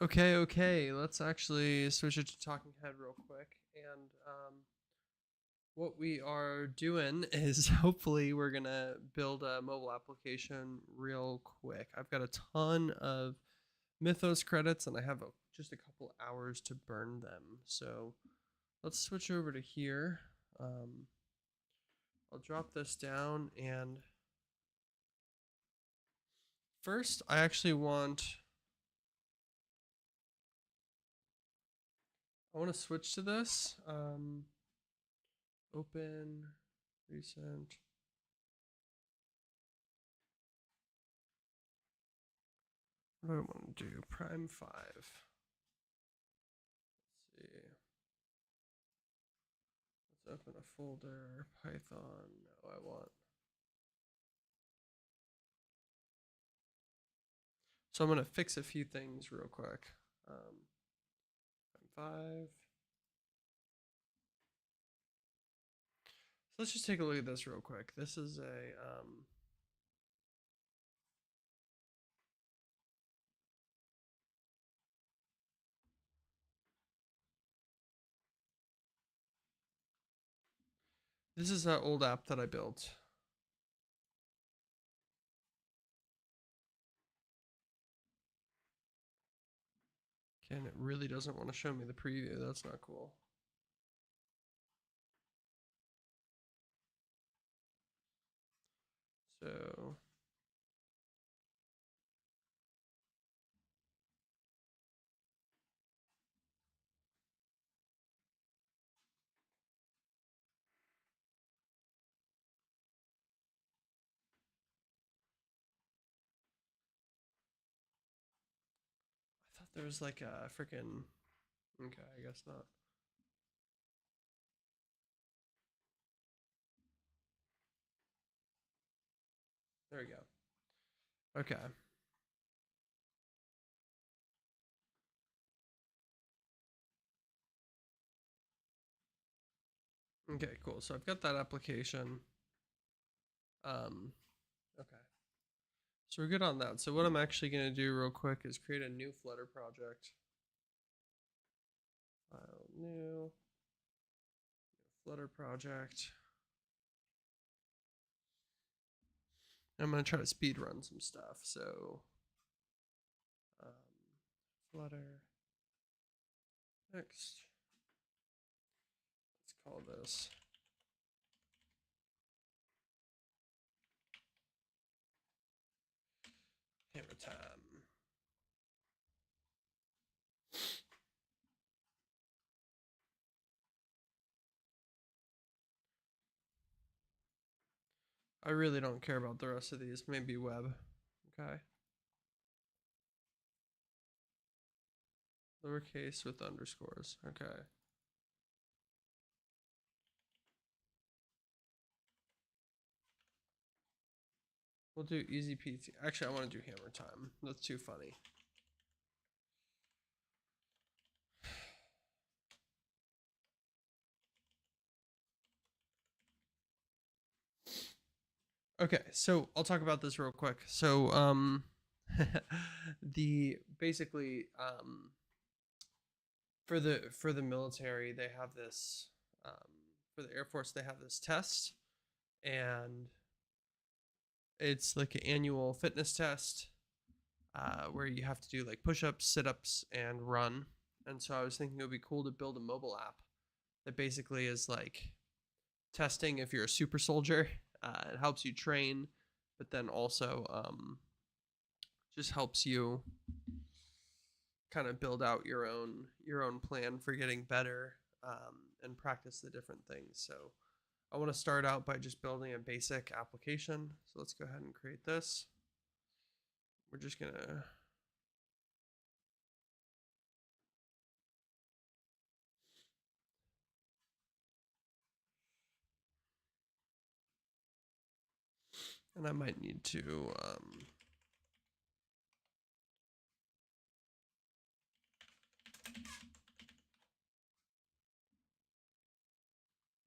Okay. Let's actually switch it to Talking Head real quick. And what we are doing is hopefully we're gonna build a mobile application real quick. I've got a ton of Mythos credits, and I have just a couple hours to burn them. So let's switch over to here. Um, I'll drop this down, and first I actually want to switch to this. Open recent. What do I want to do? Prime 5. Let's see. Let's open a folder. Python. No, I want. So I'm going to fix a few things real quick. Prime 5. So let's just take a look at this real quick. This is an old app that I built. Okay, and it really doesn't want to show me the preview. That's not cool. So I thought there was like a freaking. Okay, I guess not. There we go. Okay. Okay, cool. So I've got that application. Um, okay. So we're good on that. So what I'm actually going to do real quick is create a new Flutter project. File new Flutter project. I'm going to try to speed run some stuff. So um, Flutter next. Let's call this hammer time. I really don't care about the rest of these. Maybe web. Okay. Lowercase with underscores. Okay. We'll do easy PT. Actually, I want to do hammer time. That's too funny. Okay, so I'll talk about this real quick. So the basically for the military they have this for the Air Force they have this test, and it's like an annual fitness test where you have to do like push-ups, sit-ups, and run. And so I was thinking it would be cool to build a mobile app that basically is like testing if you're a super soldier. It helps you train, but then also just helps you kind of build out your own plan for getting better and practice the different things. So I want to start out by just building a basic application. So let's go ahead and create this. We're just gonna and I might need to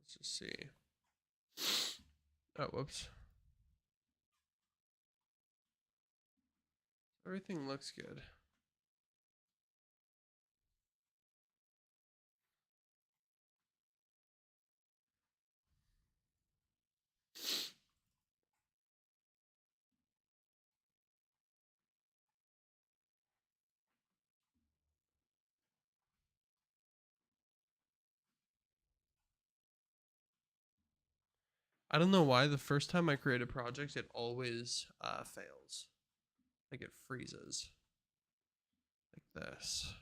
let's just see. Oh, whoops. Everything looks good. I don't know why the first time I create a project, it always fails. Like it freezes. Like this.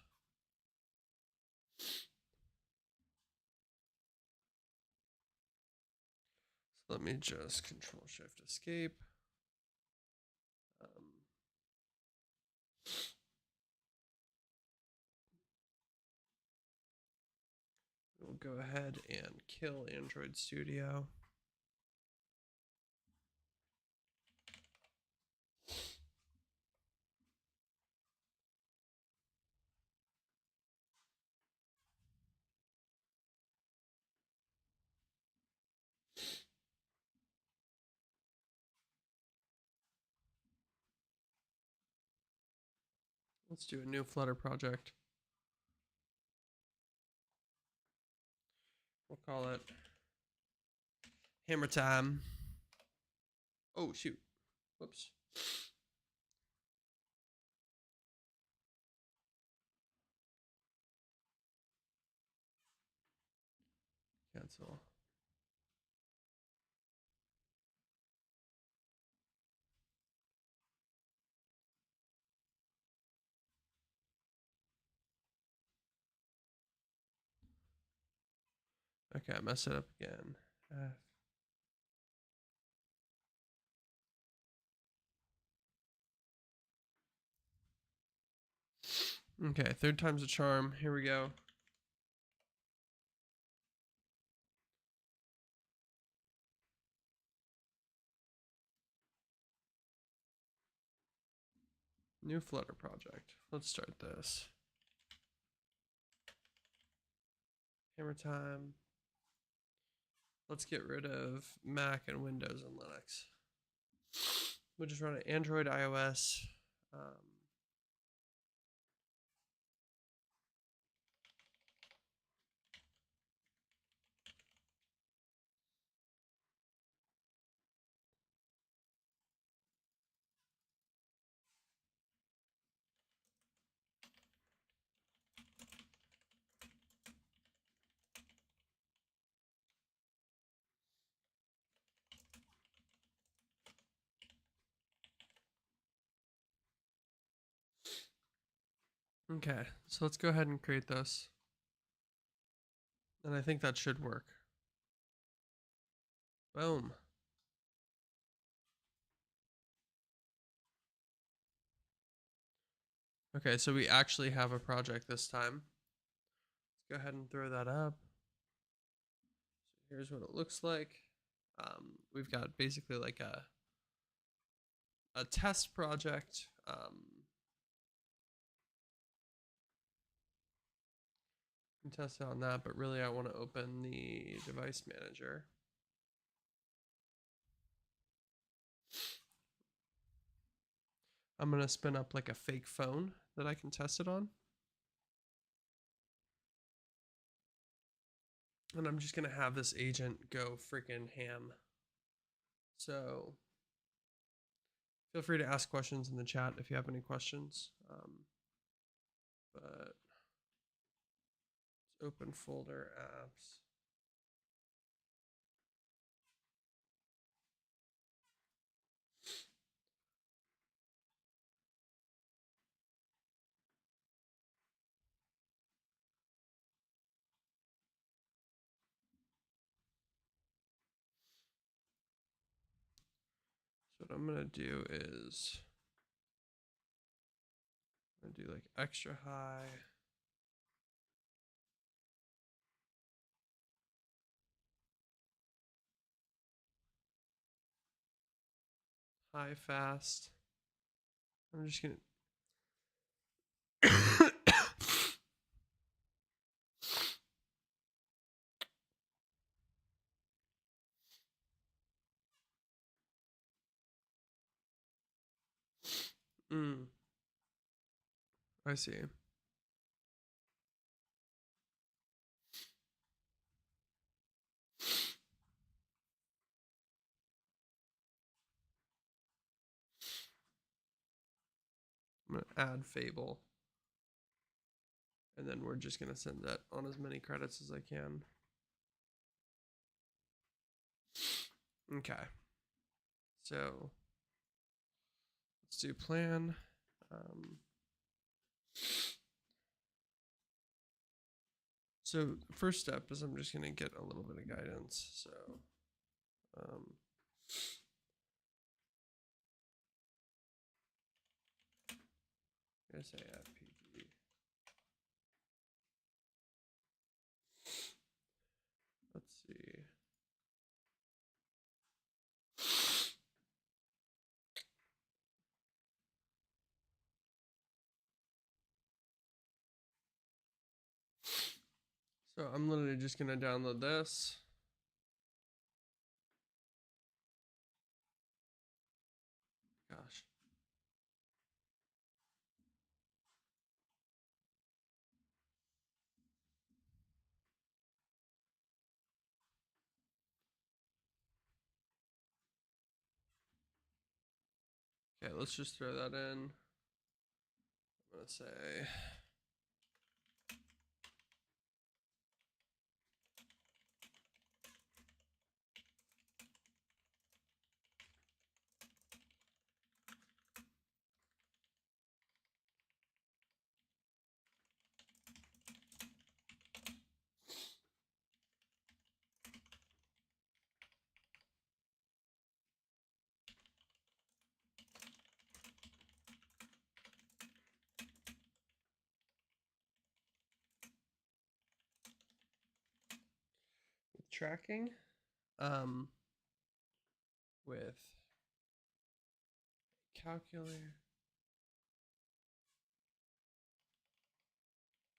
So let me just Control Shift Escape. We'll go ahead and kill Android Studio. Let's do a new Flutter project. We'll call it Hammer Time. Oh, shoot. Whoops. Cancel. Okay, I messed it up again. Okay, third time's a charm. Here we go. New Flutter project. Let's start this. Hammer Time. Let's get rid of Mac and Windows and Linux. We'll just run an Android, iOS. Okay, so let's go ahead and create this. And I think that should work. Boom. Okay, so we actually have a project this time. Let's go ahead and throw that up. So here's what it looks like. We've got basically like a test project. Can test it on that, but really I want to open the device manager. I'm going to spin up like a fake phone that I can test it on. And I'm just going to have this agent go freaking ham. So feel free to ask questions in the chat if you have any questions. But let's open folder apps. So what I'm going to do is I'm going to do like extra high. High fast. I'm just going to I see. I'm going to add Fable. And then we're just going to send that on as many credits as I can. Okay. So let's do plan. So first step is I'm just gonna get a little bit of guidance. So um, I'm gonna say FPD. Let's see. So I'm literally just gonna download this. Gosh. Okay, let's just throw that in. I'm gonna say with tracking, um, with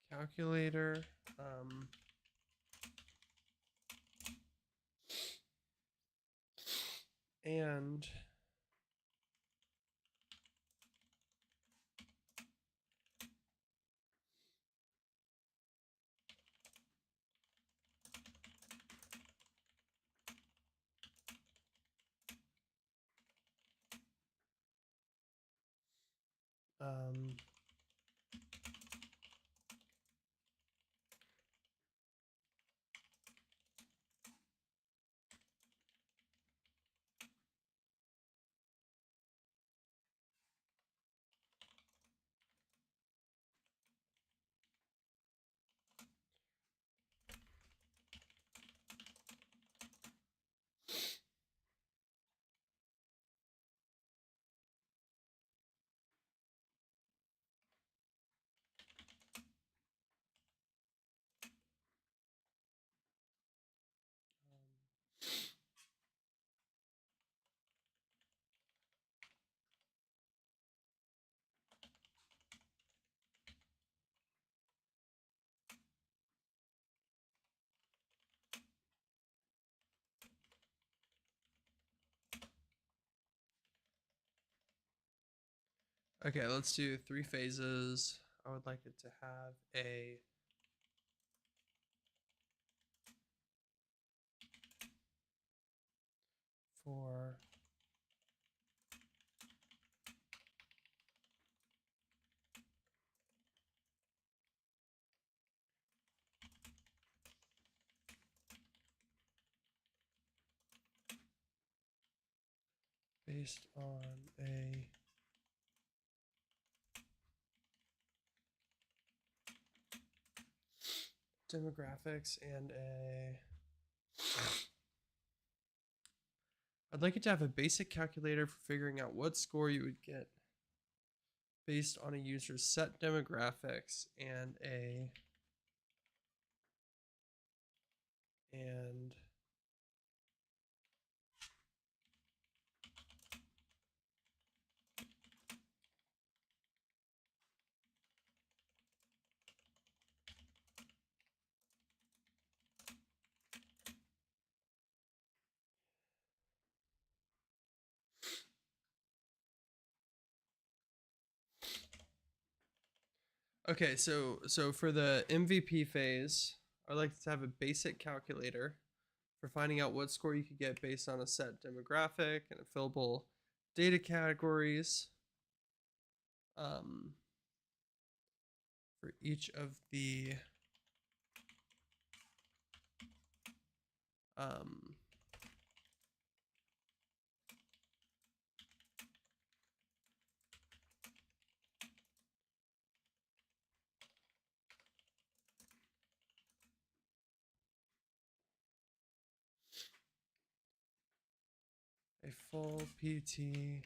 calculator, and um, okay, let's do 3 phases. I would like it to have a for based on a demographics and a I'd like it to have a basic calculator for figuring out what score you would get based on a user's set demographics and and okay, so for the MVP phase, I'd like to have a basic calculator for finding out what score you could get based on a set demographic and fillable data categories. Um, for each of the um, a full PT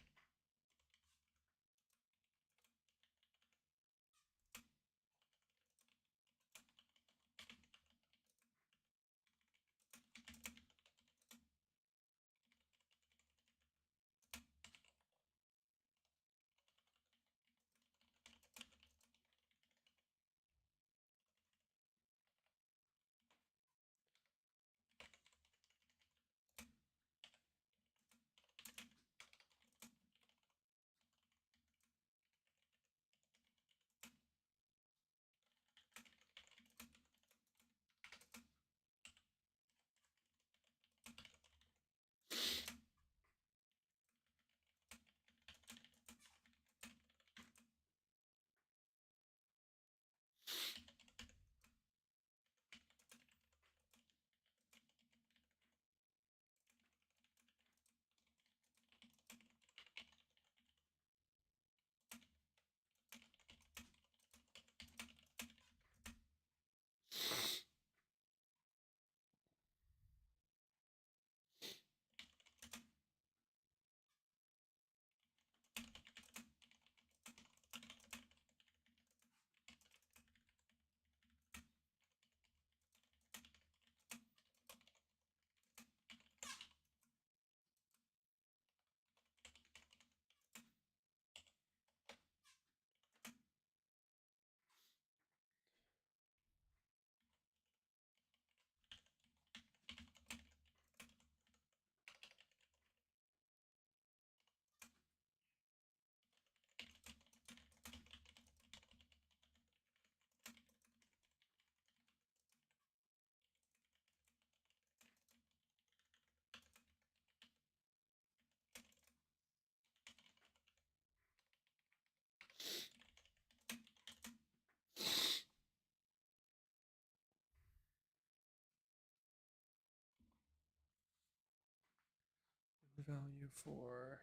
value for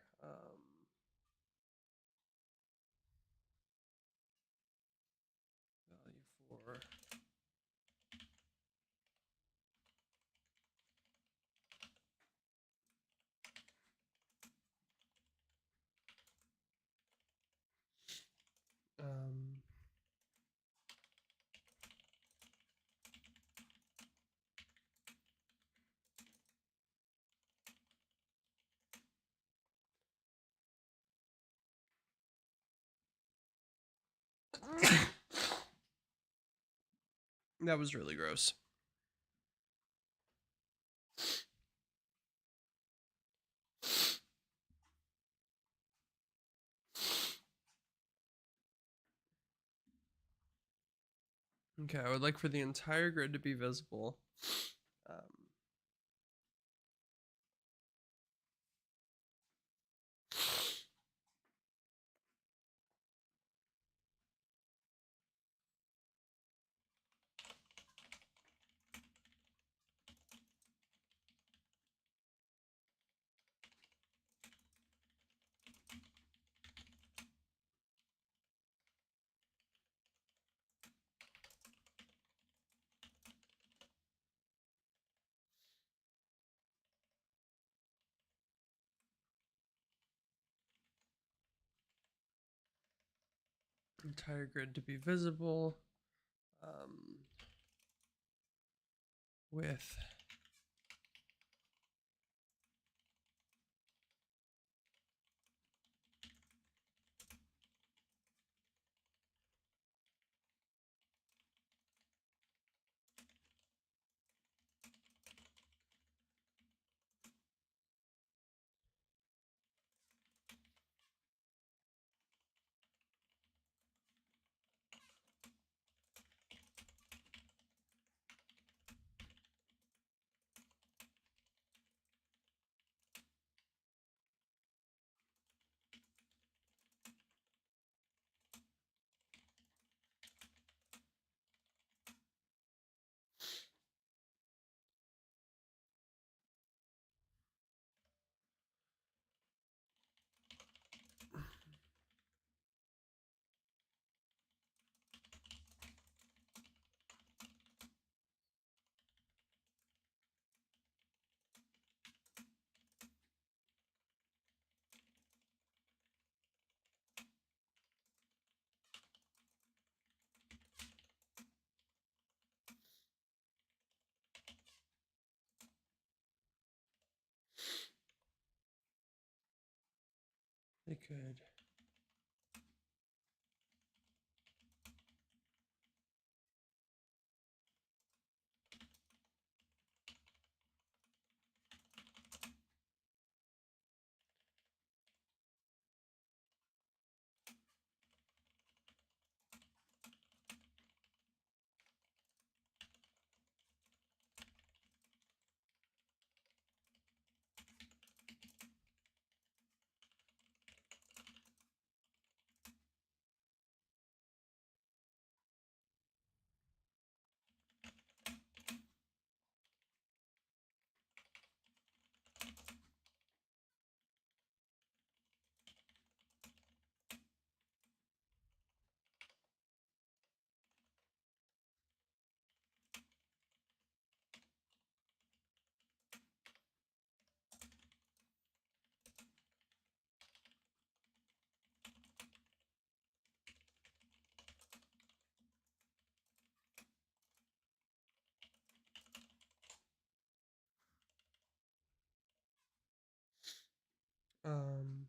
value for um, that was really gross. Okay, I would like for the entire grid to be visible. Entire grid to be visible with they could um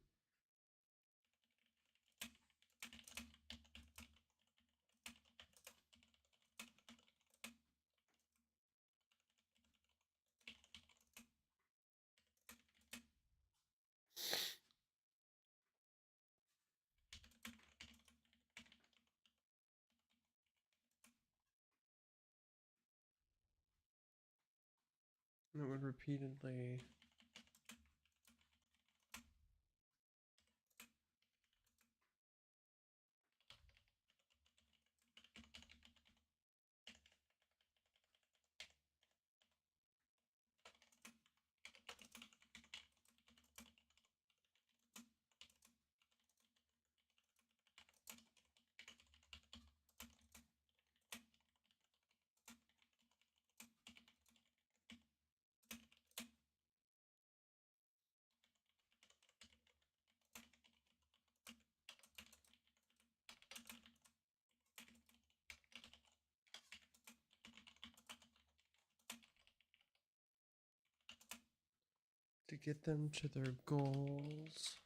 it would repeatedly to get them to their goals.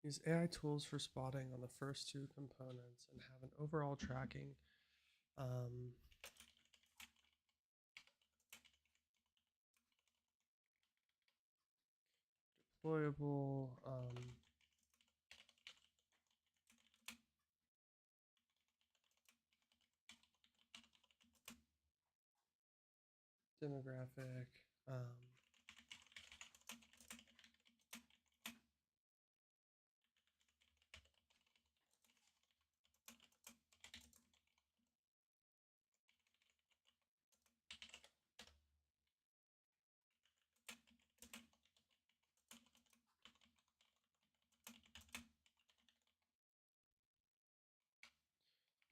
Use AI tools for spotting on the first two components and have an overall tracking. Deployable. Demographic.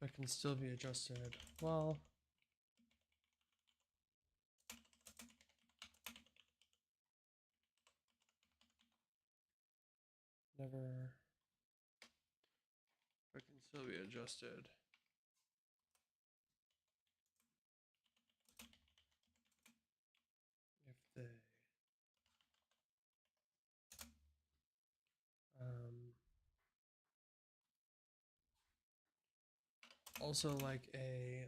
That can still be adjusted. Well, never. That can still be adjusted. If they. Also like a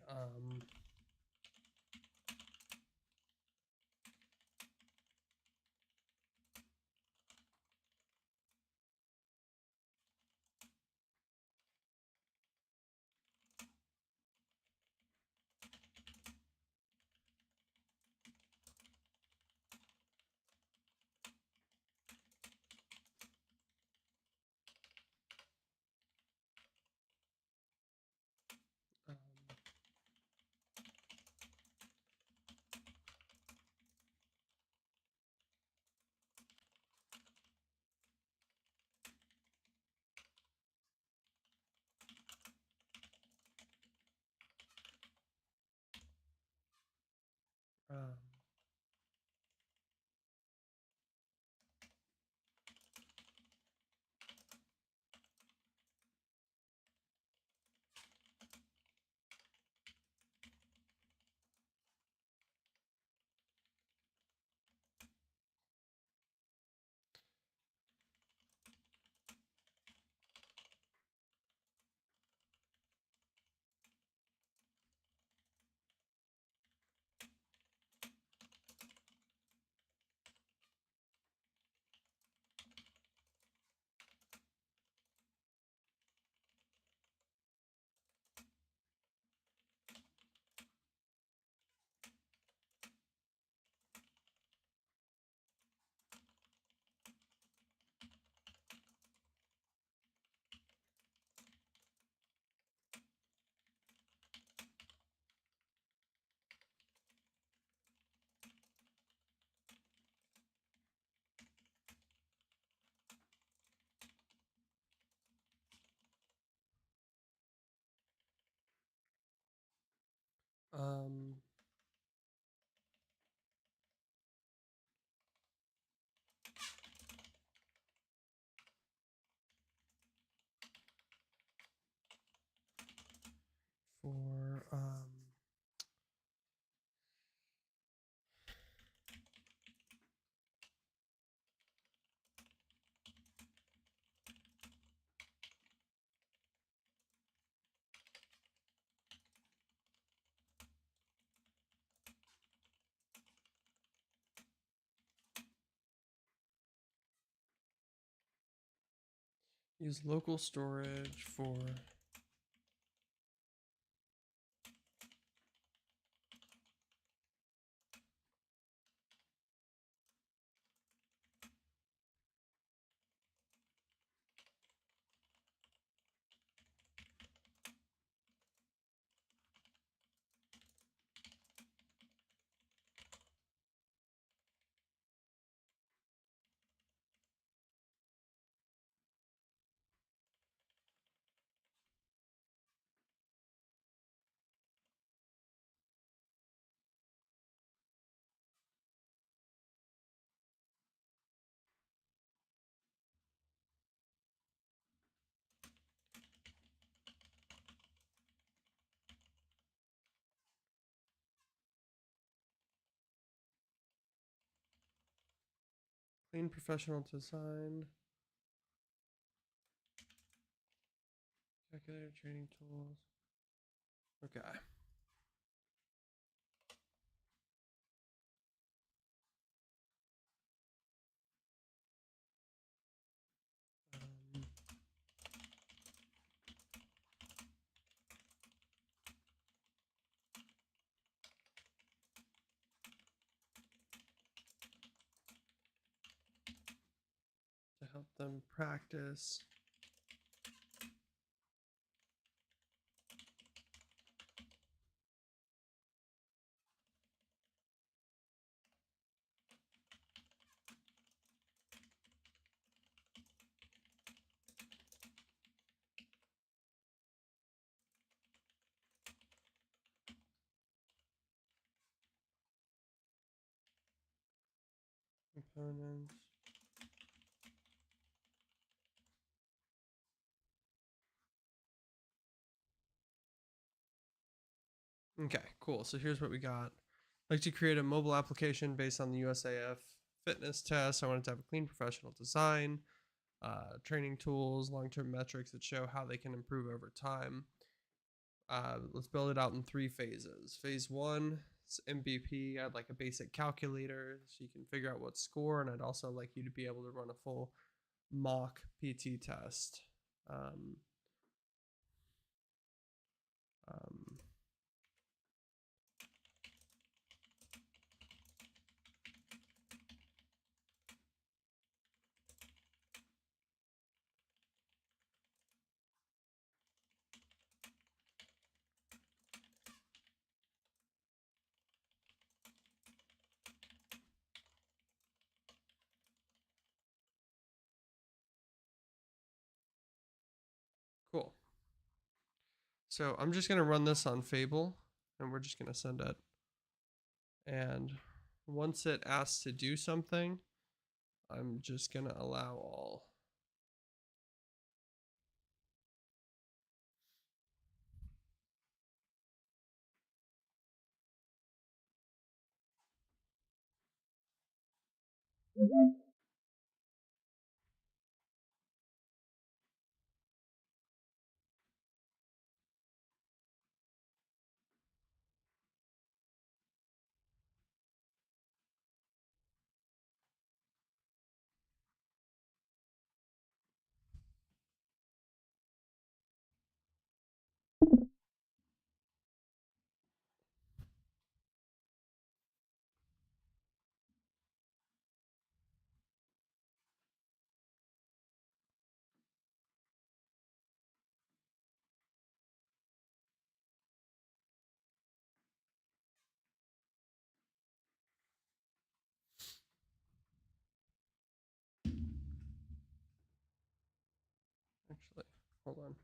Use local storage for clean professional design, calculator training tools. Okay. Um, to help them practice. Components. Okay, cool. So here's what we got. I'd like to create a mobile application based on the USAF fitness test. I want it to have a clean professional design, training tools, long-term metrics that show how they can improve over time. Let's build it out in 3 phases. Phase one is MVP. I'd like a basic calculator so you can figure out what score, and I'd also like you to be able to run a full mock PT test. Um, um, cool. So I'm just going to run this on Fable, and we're just going to send it. And once it asks to do something, I'm just going to allow all. Actually, hold on.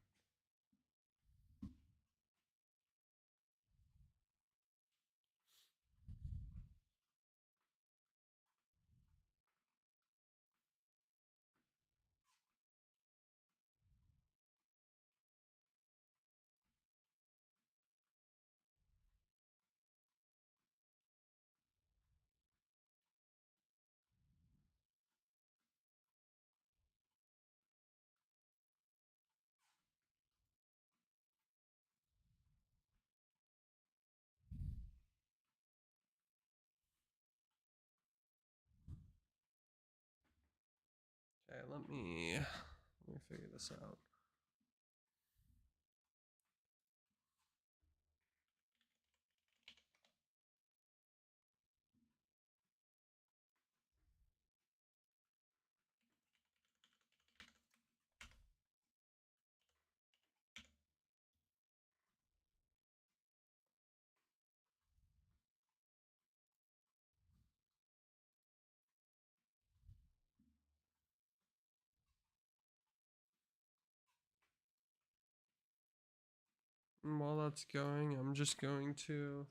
Okay, let me Let me figure this out. And while that's going, I'm just going to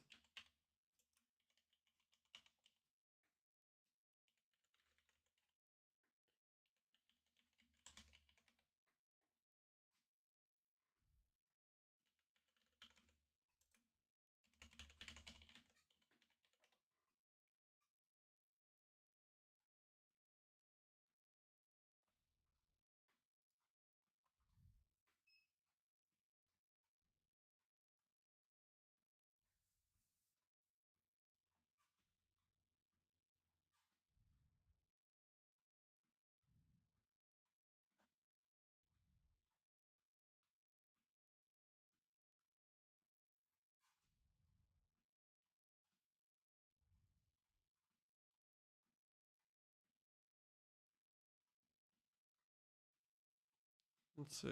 let's see.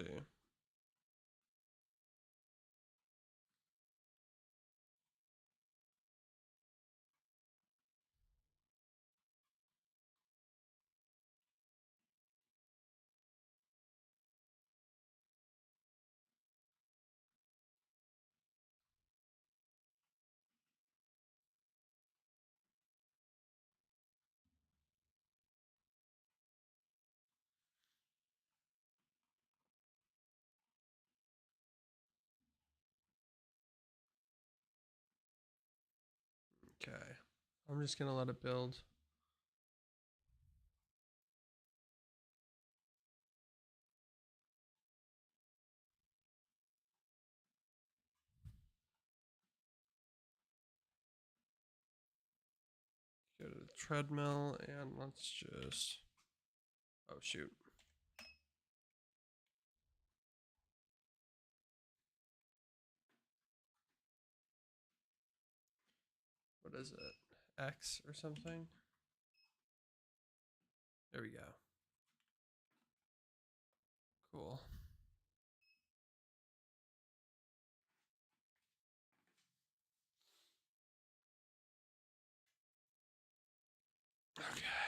Okay. I'm just gonna let it build. Go to the treadmill and let's just, oh shoot. What is it? X or something? There we go. Cool. Okay.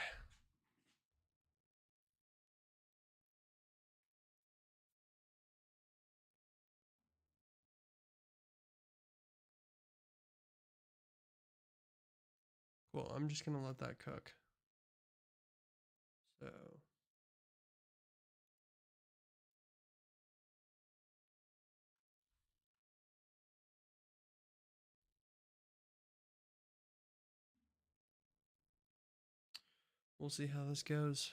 Cool. I'm just gonna let that cook. So we'll see how this goes.